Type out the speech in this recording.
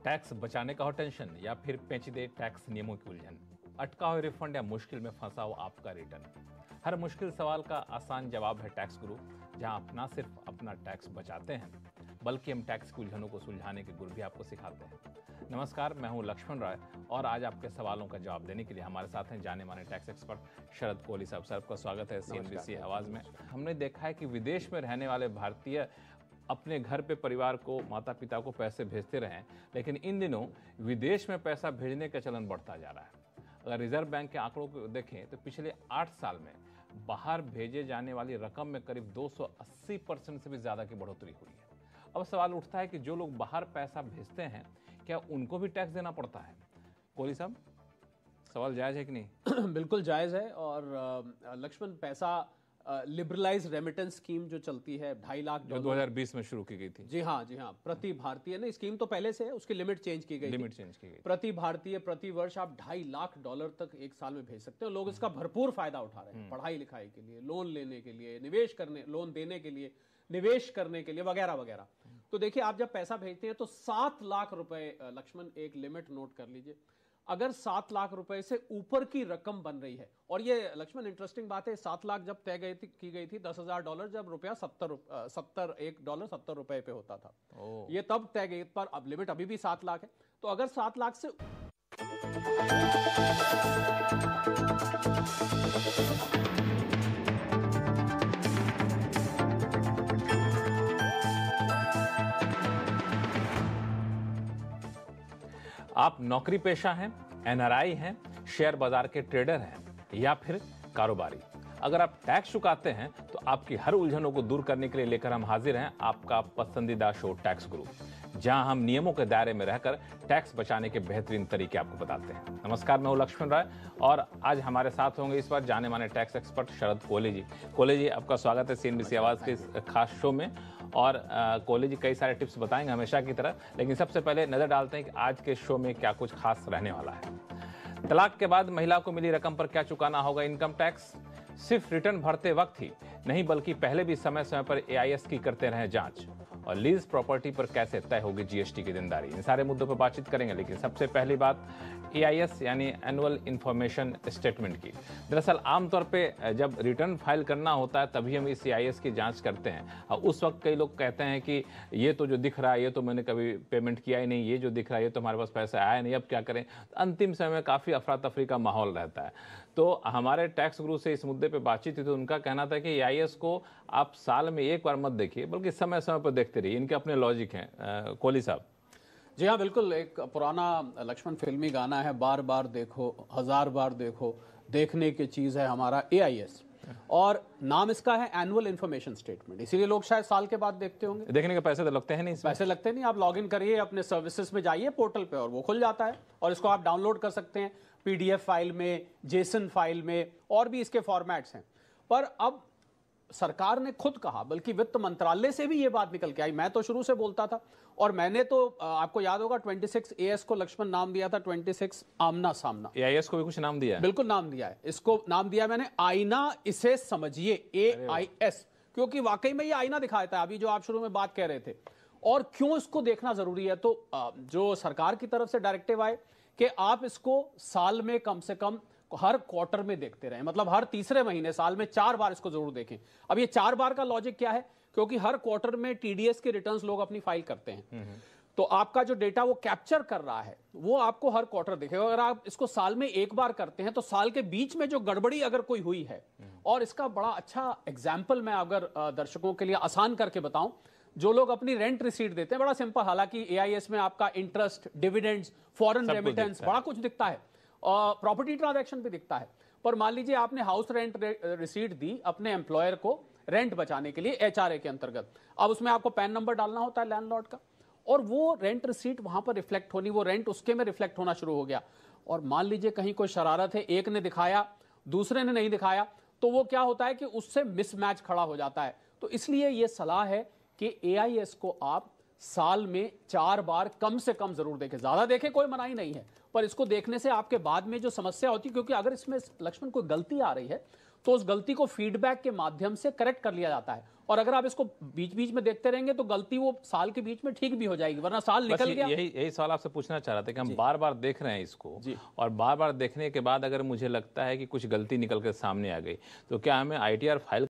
Tax बचाने का हो टेंशन या फिर पेचीदे टैक्स नियमों की उलझन, अटका हो रिफंड या मुश्किल में फंसा हो आपका रिटर्न। हर मुश्किल सवाल का आसान जवाब है टैक्स गुरु, जहां आप ना सिर्फ अपना टैक्स बचाते हैं बल्कि हम टैक्स की उलझनों को सुलझाने के गुर भी आपको सिखाते हैं। नमस्कार, मैं हूं लक्ष्मण राय और आज आपके सवालों का जवाब देने के लिए हमारे साथ हैं जाने माने टैक्स एक्सपर्ट शरद कोहली साहब। सर, आपका स्वागत है CNBC आवाज में। हमने देखा है कि विदेश में रहने वाले भारतीय अपने घर पे परिवार को, माता पिता को पैसे भेजते रहे, लेकिन इन दिनों विदेश में पैसा भेजने का चलन बढ़ता जा रहा है। अगर रिजर्व बैंक के आंकड़ों को देखें तो पिछले 8 साल में बाहर भेजे जाने वाली रकम में करीब 280% से भी ज़्यादा की बढ़ोतरी हुई है। अब सवाल उठता है कि जो लोग बाहर पैसा भेजते हैं क्या उनको भी टैक्स देना पड़ता है? कोहली साहब, सवाल जायज़ है कि नहीं? बिल्कुल जायज़ है। और लक्ष्मण, पैसा लिबरलाइज रेमिटेंस स्कीम जो चलती है 2.5 लाख जो 2020 में शुरू की गई थी। जी हाँ, प्रति भारतीय ने स्कीम तो पहले से है, उसकी लिमिट चेंज की गई। प्रति भारतीय प्रति वर्ष आप $2.5 लाख तक एक साल में भेज सकते हो। लोग इसका भरपूर फायदा उठा रहे हैं, पढ़ाई लिखाई के लिए, लोन लेने के लिए, निवेश करने, लोन देने के लिए, निवेश करने के लिए, वगैरह वगैरह। तो देखिए, आप जब पैसा भेजते हैं तो 7 लाख रुपए, लक्ष्मण एक लिमिट नोट कर लीजिए। अगर 7 लाख रुपए से ऊपर की रकम बन रही है, और ये लक्ष्मण इंटरेस्टिंग बात है, 7 लाख जब तय की गई थी $10,000 जब रुपया $1 70 रुपए पे होता था, ये तब तय गई, पर अब लिमिट अभी भी 7 लाख है। तो अगर 7 लाख से आप नौकरी पेशा हैं, NRI हैं, शेयर बाजार के ट्रेडर हैं या फिर कारोबारी, अगर आप टैक्स चुकाते हैं तो आपकी हर उलझनों को दूर करने के लिए लेकर हम हाजिर हैं आपका पसंदीदा शो टैक्स गुरु, जहां हम नियमों के दायरे में रहकर टैक्स बचाने के बेहतरीन तरीके आपको बताते हैं। नमस्कार, मैं हूं लक्ष्मण राय और आज हमारे साथ होंगे इस बार जाने माने टैक्स एक्सपर्ट शरद कोहली जी। कोहली जी, आपका स्वागत है CNBC आवाज के इस खास शो में। और कोहली जी कई सारे टिप्स बताएंगे हमेशा की तरह, लेकिन सबसे पहले नजर डालते हैं कि आज के शो में क्या कुछ खास रहने वाला है। तलाक के बाद महिला को मिली रकम पर क्या चुकाना होगा इनकम टैक्स? सिर्फ रिटर्न भरते वक्त ही नहीं बल्कि पहले भी समय समय पर AIS की करते रहे जांच, और लीज प्रॉपर्टी पर कैसे तय होगी GST की देनदारी, इन सारे मुद्दों पर बातचीत करेंगे। लेकिन सबसे पहली बात AIS यानी एनुअल इंफॉर्मेशन स्टेटमेंट की। दरअसल आमतौर पे जब रिटर्न फाइल करना होता है तभी हम इस AIS की जांच करते हैं, और उस वक्त कई लोग कहते हैं कि ये तो जो दिख रहा है ये तो मैंने कभी पेमेंट किया ही नहीं, ये जो दिख रहा है ये तो हमारे पास पैसा आया नहीं, अब क्या करें। अंतिम समय में काफ़ी अफरा तफरी का माहौल रहता है। तो हमारे टैक्स गुरु से इस मुद्दे पे बातचीत हुई तो उनका कहना था कि AIS को आप साल में एक बार मत देखिए बल्कि समय समय पर देखते रहिए, इनके अपने लॉजिक हैं। कोहली साहब। जी हाँ, बिल्कुल। एक पुराना लक्ष्मण फिल्मी गाना है, बार बार देखो, 1000 बार देखो, देखने की चीज़ है हमारा AIS, और नाम इसका है एनुअल इन्फॉर्मेशन स्टेटमेंट, इसीलिए लोग शायद साल के बाद देखते होंगे। देखने के पैसे तो लगते हैं नहीं, पैसे लगते नहीं। आप लॉगिन करिए अपने सर्विसेज में, जाइए पोर्टल पे और वो खुल जाता है, और इसको आप डाउनलोड कर सकते हैं PDF फाइल में, JSON फाइल में, और भी इसके फॉर्मेट्स हैं। पर अब सरकार ने खुद कहा, बल्कि वित्त मंत्रालय से भी ये बात निकल के आई। मैं तो शुरू से बोलता था, और मैंने तो आपको याद होगा 26AS को लक्ष्मण नाम दिया था, 26 आमना सामना। AIS को भी कुछ नाम दिया है? बिल्कुल नाम दिया है, इसको नाम दिया मैंने आईना, इसे समझिए, AIS, क्योंकि वाकई में ये आईना दिखाता है, अभी जो आप शुरू में बात कह रहे थे। और क्यों इसको देखना जरूरी है, तो जो सरकार की तरफ से डायरेक्टिव आए कि आप इसको साल में कम से कम हर क्वार्टर में देखते रहें, मतलब हर तीसरे महीने, साल में 4 बार इसको जरूर देखें। अब ये 4 बार का लॉजिक क्या है, क्योंकि हर क्वार्टर में TDS के रिटर्न्स लोग अपनी फाइल करते हैं, तो आपका जो डेटा वो कैप्चर कर रहा है वो आपको हर क्वार्टर दिखेगा। अगर आप इसको साल में एक बार करते हैं तो साल के बीच में जो गड़बड़ी अगर कोई हुई है, और इसका बड़ा अच्छा एग्जाम्पल मैं अगर दर्शकों के लिए आसान करके बताऊं, जो लोग अपनी रेंट रिसीट देते हैं, बड़ा सिंपल, हालांकि AIS में आपका इंटरेस्ट, डिविडेंड्स, फॉरेन रेमिटेंस, बड़ा कुछ दिखता है, और प्रॉपर्टी ट्रांजैक्शन भी दिखता है। पर मान लीजिए आपने हाउस रेंट रिसीट दी अपने एम्प्लॉयर को रेंट बचाने के लिए HRA के अंतर्गत, अब उसमें आपको पैन नंबर डालना होता है लैंडलॉर्ड का, और वो रेंट रिसीट वहां पर रिफ्लेक्ट होनी, वो रेंट उसके में रिफ्लेक्ट होना शुरू हो गया। और मान लीजिए कहीं कोई शरारत है, एक ने दिखाया दूसरे ने नहीं दिखाया, तो वो क्या होता है कि उससे मिसमैच खड़ा हो जाता है। तो इसलिए ये सलाह है कि AIS को आप साल में 4 बार कम से कम जरूर देखें। ज्यादा देखें कोई मनाही नहीं है, पर इसको देखने से आपके बाद में जो समस्या होती है, क्योंकि अगर इसमें लक्ष्मण कोई गलती आ रही है तो उस गलती को फीडबैक के माध्यम से करेक्ट कर लिया जाता है। और अगर आप इसको बीच बीच में देखते रहेंगे तो गलती वो साल के बीच में ठीक भी हो जाएगी, वरना साल निकल गया। यही सवाल आपसे पूछना चाह रहा था कि हम बार बार देख रहे हैं इसको, और बार बार देखने के बाद अगर मुझे लगता है कि कुछ गलती निकल कर सामने आ गई, तो क्या हमें ITR फाइल